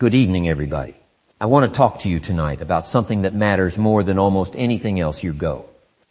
Good evening, everybody. I want to talk to you tonight about something that matters more than almost anything else you go.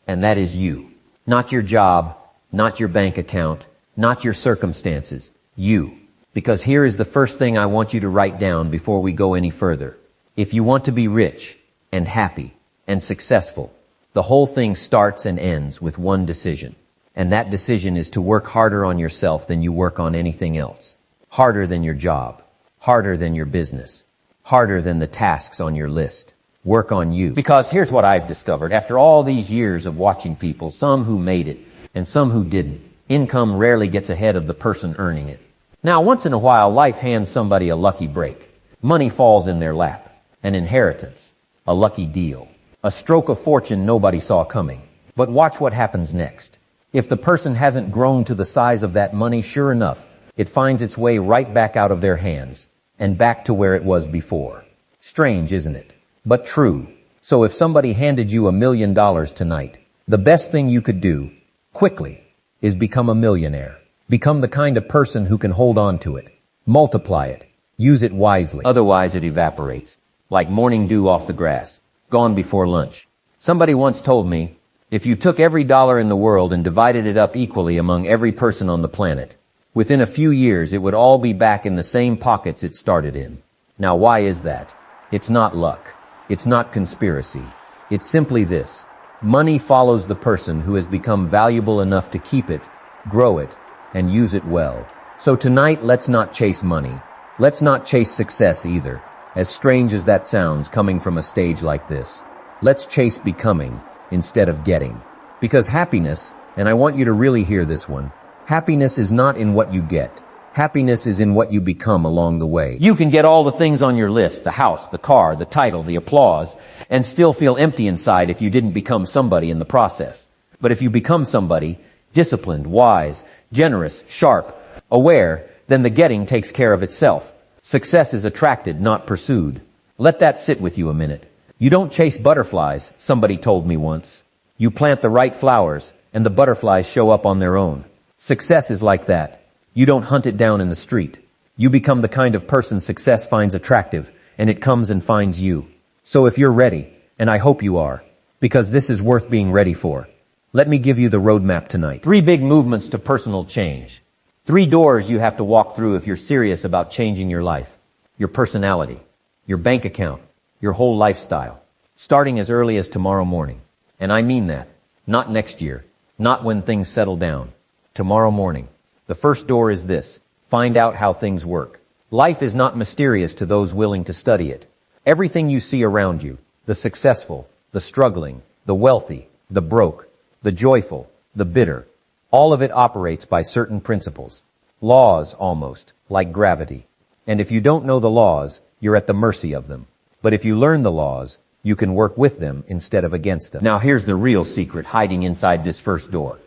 And that is you. Not your job, not your bank account, not your circumstances. You. Because here is the first thing I want you to write down before we go any further. If you want to be rich and happy and successful, the whole thing starts and ends with one decision. And that decision is to work harder on yourself than you work on anything else. Harder than your job. Harder than your business. Harder than the tasks on your list. Work on you. Because here's what I've discovered. After all these years of watching people, some who made it and some who didn't, income rarely gets ahead of the person earning it. Now, once in a while, life hands somebody a lucky break. Money falls in their lap. An inheritance. A lucky deal. A stroke of fortune nobody saw coming. But watch what happens next. If the person hasn't grown to the size of that money, sure enough, it finds its way right back out of their hands and back to where it was before. Strange, isn't it? But true. So if somebody handed you $1 million tonight, the best thing you could do, quickly, is become a millionaire. Become the kind of person who can hold on to it. Multiply it. Use it wisely. Otherwise it evaporates. Like morning dew off the grass. Gone before lunch. Somebody once told me, if you took every dollar in the world and divided it up equally among every person on the planet, within a few years it would all be back in the same pockets it started in. Now why is that? It's not luck. It's not conspiracy. It's simply this. Money follows the person who has become valuable enough to keep it, grow it, and use it well. So tonight, let's not chase money. Let's not chase success either, as strange as that sounds coming from a stage like this. Let's chase becoming instead of getting. Because happiness, and I want you to really hear this one, happiness is not in what you get. Happiness is in what you become along the way. You can get all the things on your list, the house, the car, the title, the applause, and still feel empty inside if you didn't become somebody in the process. But if you become somebody, disciplined, wise, generous, sharp, aware, then the getting takes care of itself. Success is attracted, not pursued. Let that sit with you a minute. You don't chase butterflies, somebody told me once. You plant the right flowers, and the butterflies show up on their own. Success is like that. You don't hunt it down in the street. You become the kind of person success finds attractive, and it comes and finds you. So if you're ready, and I hope you are, because this is worth being ready for, let me give you the roadmap tonight. 3 big movements to personal change. 3 doors you have to walk through if you're serious about changing your life. Your personality, your bank account, your whole lifestyle. Starting as early as tomorrow morning. And I mean that. Not next year. Not when things settle down. Tomorrow morning. The first door is this. Find out how things work. Life is not mysterious to those willing to study it. Everything you see around you, the successful, the struggling, the wealthy, the broke, the joyful, the bitter, all of it operates by certain principles. Laws, almost, like gravity. And if you don't know the laws, you're at the mercy of them. But if you learn the laws, you can work with them instead of against them. Now here's the real secret hiding inside this first door.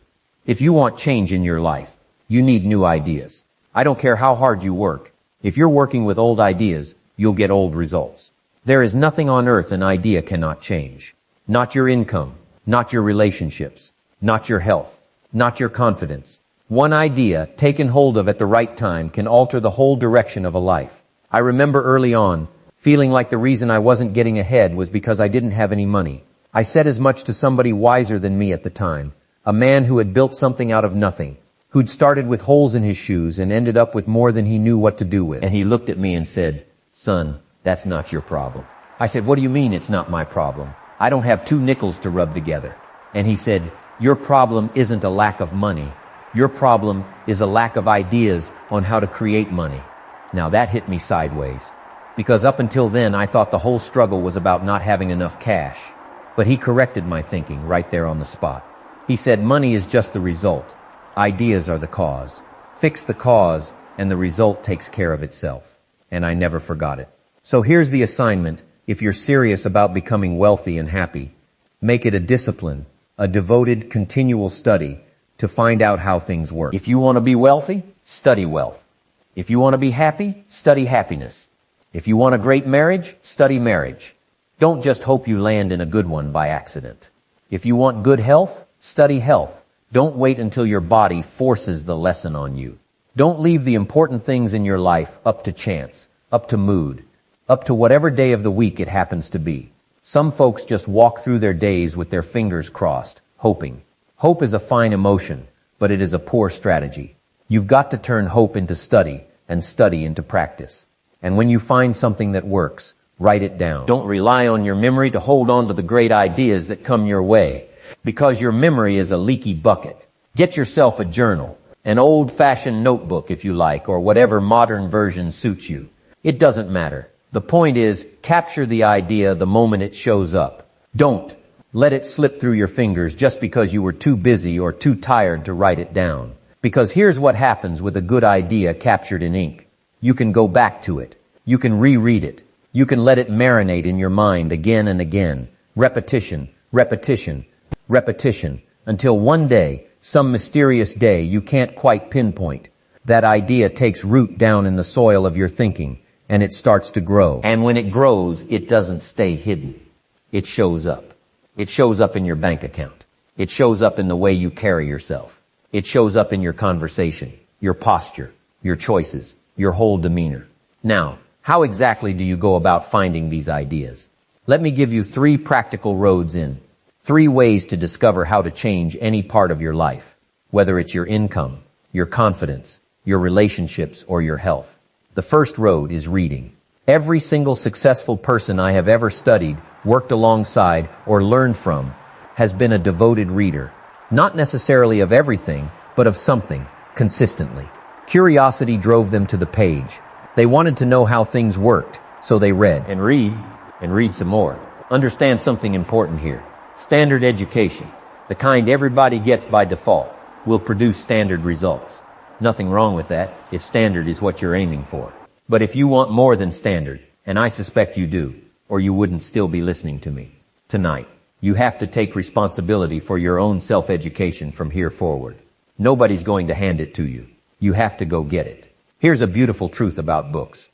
If you want change in your life, you need new ideas. I don't care how hard you work. If you're working with old ideas, you'll get old results. There is nothing on earth an idea cannot change. Not your income, not your relationships, not your health, not your confidence. One idea, taken hold of at the right time, can alter the whole direction of a life. I remember early on, feeling like the reason I wasn't getting ahead was because I didn't have any money. I said as much to somebody wiser than me at the time, a man who had built something out of nothing, who'd started with holes in his shoes and ended up with more than he knew what to do with. And he looked at me and said, "Son, that's not your problem." I said, "What do you mean it's not my problem? I don't have 2 nickels to rub together." And he said, "Your problem isn't a lack of money. Your problem is a lack of ideas on how to create money." Now that hit me sideways. Because up until then, I thought the whole struggle was about not having enough cash. But he corrected my thinking right there on the spot. He said, money is just the result. Ideas are the cause. Fix the cause, and the result takes care of itself. And I never forgot it. So here's the assignment. If you're serious about becoming wealthy and happy, make it a discipline, a devoted, continual study to find out how things work. If you want to be wealthy, study wealth. If you want to be happy, study happiness. If you want a great marriage, study marriage. Don't just hope you land in a good one by accident. If you want good health, study health. Don't wait until your body forces the lesson on you. Don't leave the important things in your life up to chance, up to mood. up to whatever day of the week it happens to be. Some folks just walk through their days with their fingers crossed, hoping. Hope is a fine emotion, but it is a poor strategy. You've got to turn hope into study and study into practice. And when you find something that works, write it down. Don't rely on your memory to hold on to the great ideas that come your way, because your memory is a leaky bucket. Get yourself a journal, an old-fashioned notebook if you like, or whatever modern version suits you. It doesn't matter. The point is, capture the idea the moment it shows up. Don't let it slip through your fingers just because you were too busy or too tired to write it down. Because here's what happens with a good idea captured in ink. You can go back to it. You can reread it. You can let it marinate in your mind again and again. Repetition, repetition, repetition, until one day, some mysterious day you can't quite pinpoint, that idea takes root down in the soil of your thinking, and it starts to grow. And when it grows, it doesn't stay hidden. It shows up. It shows up in your bank account. It shows up in the way you carry yourself. It shows up in your conversation, your posture, your choices, your whole demeanor. Now, how exactly do you go about finding these ideas? Let me give you 3 practical roads in. 3 ways to discover how to change any part of your life, whether it's your income, your confidence, your relationships, or your health. The first road is reading. Every single successful person I have ever studied, worked alongside, or learned from has been a devoted reader. Not necessarily of everything, but of something, consistently. Curiosity drove them to the page. They wanted to know how things worked, so they read. And read some more. Understand something important here. Standard education, the kind everybody gets by default, will produce standard results. Nothing wrong with that if standard is what you're aiming for. But if you want more than standard, and I suspect you do, or you wouldn't still be listening to me tonight, you have to take responsibility for your own self-education from here forward. Nobody's going to hand it to you. You have to go get it. Here's a beautiful truth about books.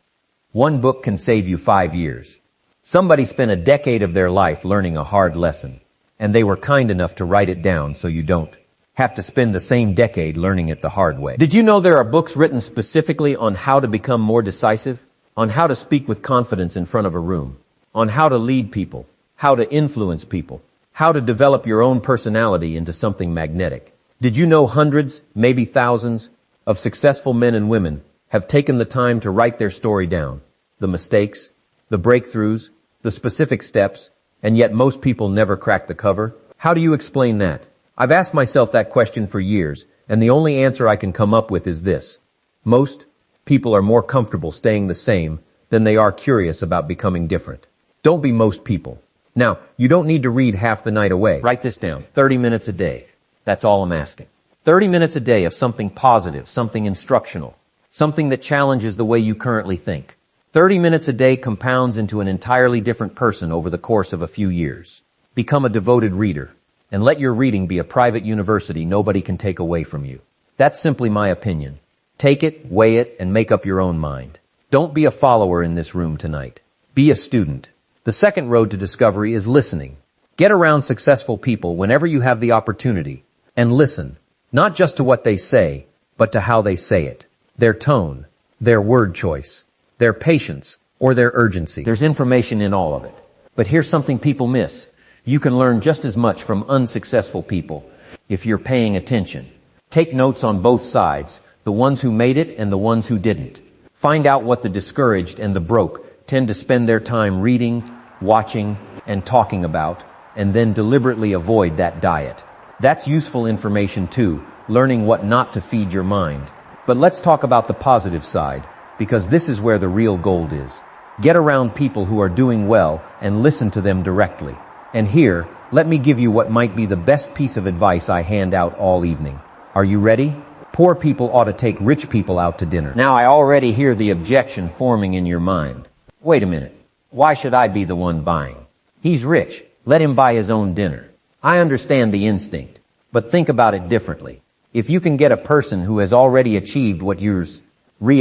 One book can save you 5 years. Somebody spent a decade of their life learning a hard lesson, and they were kind enough to write it down so you don't have to spend the same decade learning it the hard way. Did you know there are books written specifically on how to become more decisive, on how to speak with confidence in front of a room, on how to lead people, how to influence people, how to develop your own personality into something magnetic? Did you know hundreds, maybe thousands, of successful men and women have taken the time to write their story down, the mistakes, the breakthroughs, the specific steps, and yet most people never crack the cover? How do you explain that? I've asked myself that question for years, and the only answer I can come up with is this. Most people are more comfortable staying the same than they are curious about becoming different. Don't be most people. Now, you don't need to read half the night away. Write this down. 30 minutes a day. That's all I'm asking. 30 minutes a day of something positive, something instructional, something that challenges the way you currently think. 30 minutes a day compounds into an entirely different person over the course of a few years. Become a devoted reader, and let your reading be a private university nobody can take away from you. That's simply my opinion. Take it, weigh it, and make up your own mind. Don't be a follower in this room tonight. Be a student. The second road to discovery is listening. Get around successful people whenever you have the opportunity, and listen, not just to what they say, but to how they say it. Their tone, their word choice, their patience, or their urgency. There's information in all of it. But here's something people miss. You can learn just as much from unsuccessful people if you're paying attention. Take notes on both sides, the ones who made it and the ones who didn't. Find out what the discouraged and the broke tend to spend their time reading, watching, and talking about, and then deliberately avoid that diet. That's useful information too, learning what not to feed your mind. But let's talk about the positive side, because this is where the real gold is. Get around people who are doing well and listen to them directly. And here, let me give you what might be the best piece of advice I hand out all evening. Are you ready? Poor people ought to take rich people out to dinner. Now I already hear the objection forming in your mind. Wait a minute. Why should I be the one buying? He's rich. Let him buy his own dinner. I understand the instinct, but think about it differently. If you can get a person who has already achieved what you're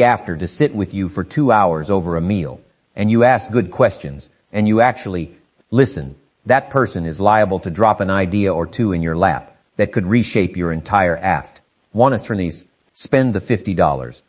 after to sit with you for 2 hours over a meal, and you ask good questions, and you actually listen, that person is liable to drop an idea or two in your lap that could reshape your entire aft. Want to spend the $50,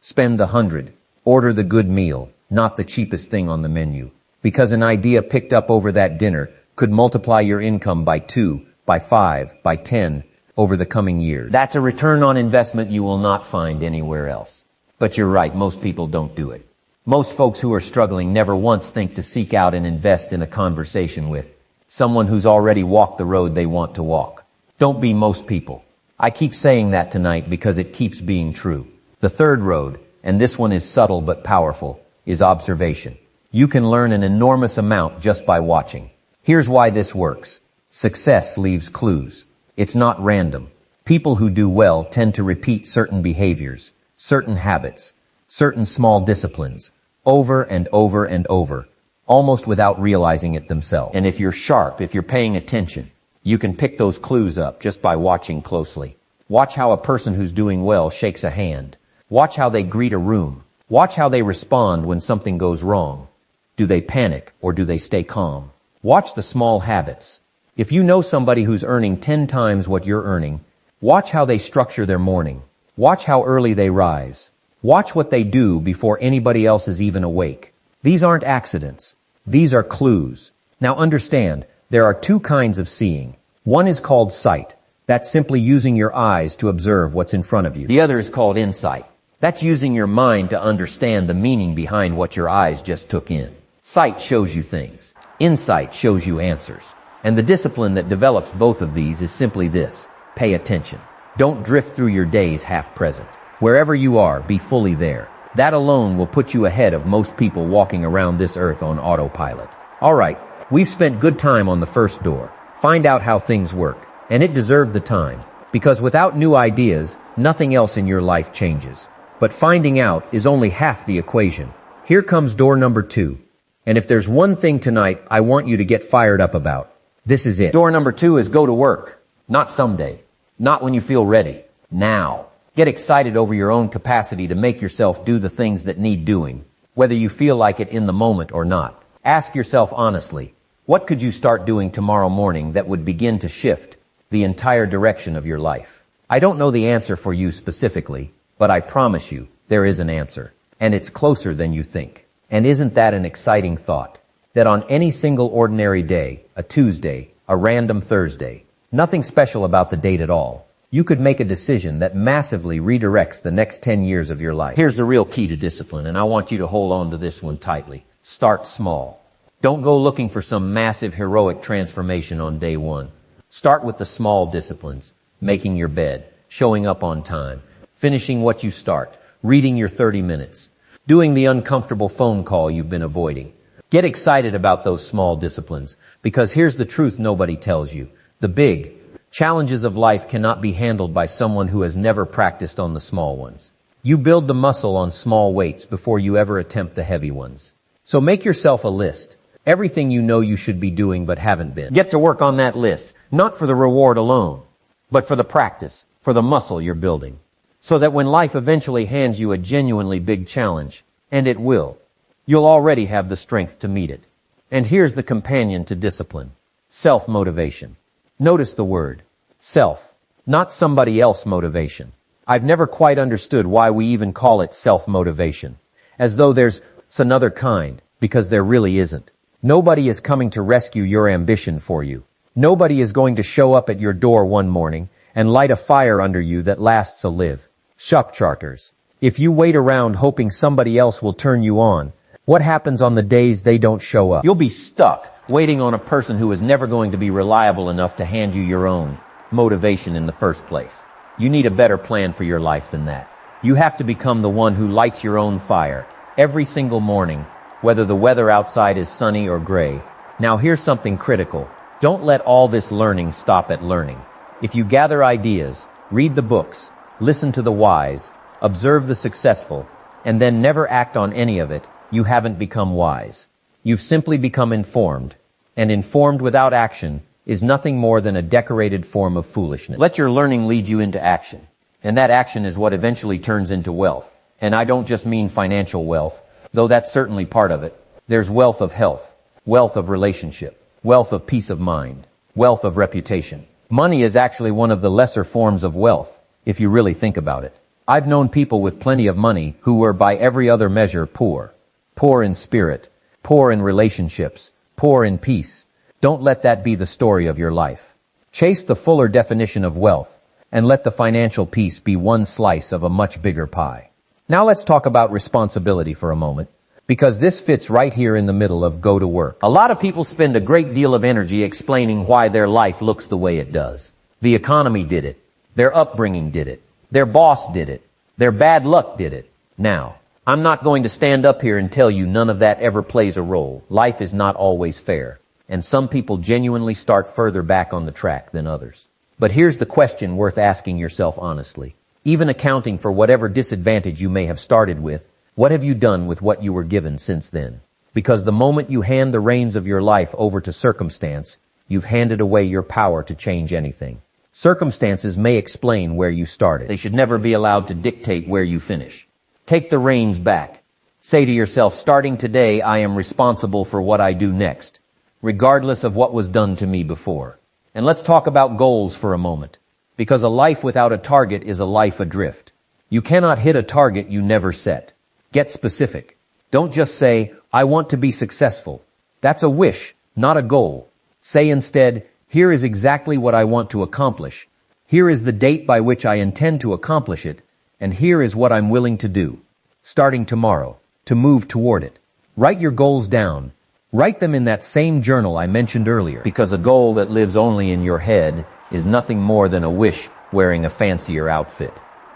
spend the $100, order the good meal, not the cheapest thing on the menu. Because an idea picked up over that dinner could multiply your income by 2, by 5, by 10 over the coming years. That's a return on investment you will not find anywhere else. But you're right, most people don't do it. Most folks who are struggling never once think to seek out and invest in a conversation with someone who's already walked the road they want to walk. Don't be most people. I keep saying that tonight because it keeps being true. The third road, and this one is subtle but powerful, is observation. You can learn an enormous amount just by watching. Here's why this works. Success leaves clues. It's not random. People who do well tend to repeat certain behaviors, certain habits, certain small disciplines, over and over and over, almost without realizing it themselves. And if you're sharp, if you're paying attention, you can pick those clues up just by watching closely. Watch how a person who's doing well shakes a hand. Watch how they greet a room. Watch how they respond when something goes wrong. Do they panic or do they stay calm? Watch the small habits. If you know somebody who's earning 10 times what you're earning, watch how they structure their morning. Watch how early they rise. Watch what they do before anybody else is even awake. These aren't accidents. These are clues. Now understand, there are two kinds of seeing. One is called sight. That's simply using your eyes to observe what's in front of you. The other is called insight. That's using your mind to understand the meaning behind what your eyes just took in. Sight shows you things. Insight shows you answers. And the discipline that develops both of these is simply this. Pay attention. Don't drift through your days half present. Wherever you are, be fully there. That alone will put you ahead of most people walking around this earth on autopilot. All right, we've spent good time on the first door. Find out how things work. And it deserved the time. Because without new ideas, nothing else in your life changes. But finding out is only half the equation. Here comes door number 2. And if there's one thing tonight I want you to get fired up about, this is it. Door number 2 is go to work. Not someday. Not when you feel ready. Now. Get excited over your own capacity to make yourself do the things that need doing, whether you feel like it in the moment or not. Ask yourself honestly, what could you start doing tomorrow morning that would begin to shift the entire direction of your life? I don't know the answer for you specifically, but I promise you there is an answer, and it's closer than you think. And isn't that an exciting thought? That on any single ordinary day, a Tuesday, a random Thursday, nothing special about the date at all, you could make a decision that massively redirects the next 10 years of your life. Here's the real key to discipline, and I want you to hold on to this one tightly. Start small. Don't go looking for some massive heroic transformation on day one. Start with the small disciplines. Making your bed, showing up on time, finishing what you start, reading your 30 minutes, doing the uncomfortable phone call you've been avoiding. Get excited about those small disciplines, because here's the truth nobody tells you. The big challenges of life cannot be handled by someone who has never practiced on the small ones. You build the muscle on small weights before you ever attempt the heavy ones. So make yourself a list. Everything you know you should be doing but haven't been. Get to work on that list, not for the reward alone, but for the practice, for the muscle you're building. So that when life eventually hands you a genuinely big challenge, and it will, you'll already have the strength to meet it. And here's the companion to discipline. Self-motivation. Notice the word. Self. Not somebody else motivation. I've never quite understood why we even call it self-motivation. As though there's another kind, because there really isn't. Nobody is coming to rescue your ambition for you. Nobody is going to show up at your door one morning and light a fire under you that lasts a live. Shop charters. If you wait around hoping somebody else will turn you on, what happens on the days they don't show up? You'll be stuck waiting on a person who is never going to be reliable enough to hand you your own motivation in the first place. You need a better plan for your life than that. You have to become the one who lights your own fire every single morning, whether the weather outside is sunny or gray. Now here's something critical. Don't let all this learning stop at learning. If you gather ideas, read the books, listen to the wise, observe the successful, and then never act on any of it, you haven't become wise. You've simply become informed, and informed without action is nothing more than a decorated form of foolishness. Let your learning lead you into action, and that action is what eventually turns into wealth. And I don't just mean financial wealth, though that's certainly part of it. There's wealth of health, wealth of relationship, wealth of peace of mind, wealth of reputation. Money is actually one of the lesser forms of wealth, if you really think about it. I've known people with plenty of money who were by every other measure poor. poor in spirit, poor in relationships, poor in peace. Don't let that be the story of your life. Chase the fuller definition of wealth, and let the financial piece be one slice of a much bigger pie. Now let's talk about responsibility for a moment, because this fits right here in the middle of go to work. A lot of people spend a great deal of energy explaining why their life looks the way it does. The economy did it. Their upbringing did it. Their boss did it. Their bad luck did it. Now, I'm not going to stand up here and tell you none of that ever plays a role. Life is not always fair, and some people genuinely start further back on the track than others. But here's the question worth asking yourself honestly. Even accounting for whatever disadvantage you may have started with, what have you done with what you were given since then? Because the moment you hand the reins of your life over to circumstance, you've handed away your power to change anything. Circumstances may explain where you started. They should never be allowed to dictate where you finish. Take the reins back. Say to yourself, starting today, I am responsible for what I do next, regardless of what was done to me before. And let's talk about goals for a moment, because a life without a target is a life adrift. You cannot hit a target you never set. Get specific. Don't just say, I want to be successful. That's a wish, not a goal. Say instead, here is exactly what I want to accomplish. Here is the date by which I intend to accomplish it, and here is what I'm willing to do, starting tomorrow, to move toward it. Write your goals down. Write them in that same journal I mentioned earlier, because a goal that lives only in your head is nothing more than a wish wearing a fancier outfit.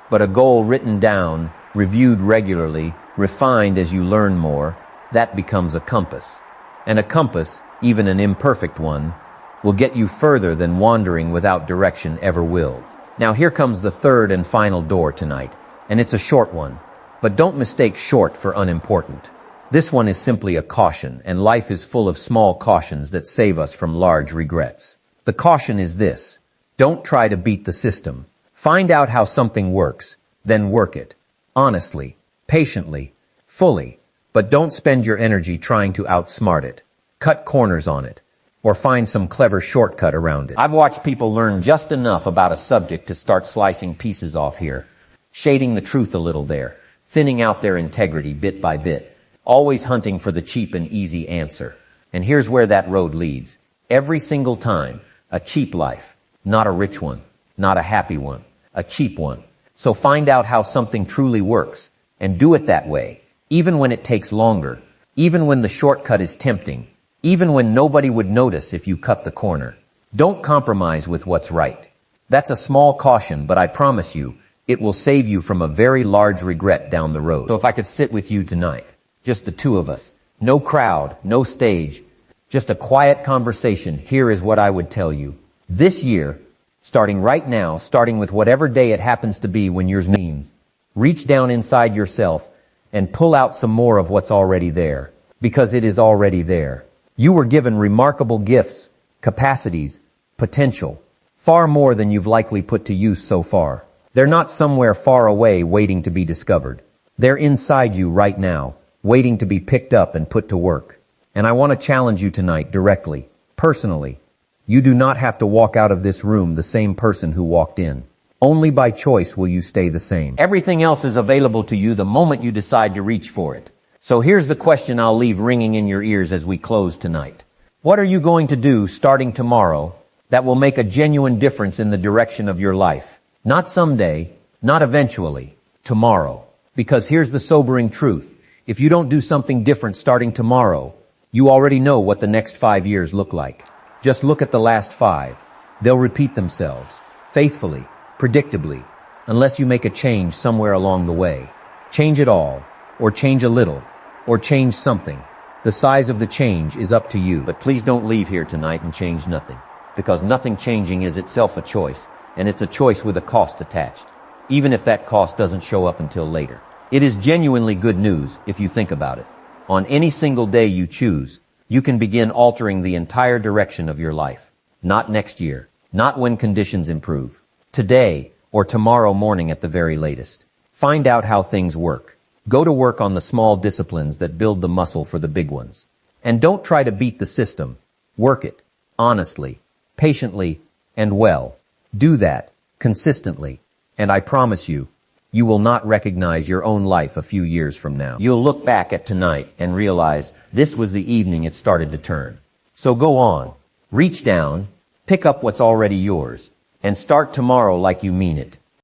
But a goal written down, reviewed regularly, refined as you learn more, that becomes a compass. And a compass, even an imperfect one, will get you further than wandering without direction ever will. Now here comes the third and final door tonight, and it's a short one. But don't mistake short for unimportant. This one is simply a caution, and life is full of small cautions that save us from large regrets. The caution is this: don't try to beat the system. Find out how something works, then work it. Honestly, patiently, fully, but don't spend your energy trying to outsmart it. Cut corners on it, or find some clever shortcut around it. I've watched people learn just enough about a subject to start slicing pieces off here, shading the truth a little there, thinning out their integrity bit by bit, always hunting for the cheap and easy answer. And here's where that road leads. Every single time, a cheap life, not a rich one, not a happy one, a cheap one. So find out how something truly works, and do it that way, even when it takes longer, even when the shortcut is tempting, even when nobody would notice if you cut the corner. Don't compromise with what's right. That's a small caution, but I promise you, it will save you from a very large regret down the road. So if I could sit with you tonight, just the two of us, no crowd, no stage, just a quiet conversation, here is what I would tell you. This year, starting right now, starting with whatever day it happens to be when yours means, reach down inside yourself and pull out some more of what's already there, because it is already there. You were given remarkable gifts, capacities, potential, far more than you've likely put to use so far. They're not somewhere far away waiting to be discovered. They're inside you right now, waiting to be picked up and put to work. And I want to challenge you tonight directly, personally. You do not have to walk out of this room the same person who walked in. Only by choice will you stay the same. Everything else is available to you the moment you decide to reach for it. So here's the question I'll leave ringing in your ears as we close tonight. What are you going to do starting tomorrow that will make a genuine difference in the direction of your life? Not someday, not eventually, tomorrow. Because here's the sobering truth. If you don't do something different starting tomorrow, you already know what the next 5 years look like. Just look at the last 5. They'll repeat themselves, faithfully, predictably, unless you make a change somewhere along the way. Change it all, or change a little, or change something. The size of the change is up to you. But please don't leave here tonight and change nothing, because nothing changing is itself a choice, and it's a choice with a cost attached, even if that cost doesn't show up until later. It is genuinely good news if you think about it. On any single day you choose, you can begin altering the entire direction of your life. Not next year, not when conditions improve. Today, or tomorrow morning at the very latest. Find out how things work. Go to work on the small disciplines that build the muscle for the big ones. And don't try to beat the system. Work it, honestly, patiently, and well. Do that, consistently. And I promise you, you will not recognize your own life a few years from now. You'll look back at tonight and realize this was the evening it started to turn. So go on, reach down, pick up what's already yours, and start tomorrow like you mean it.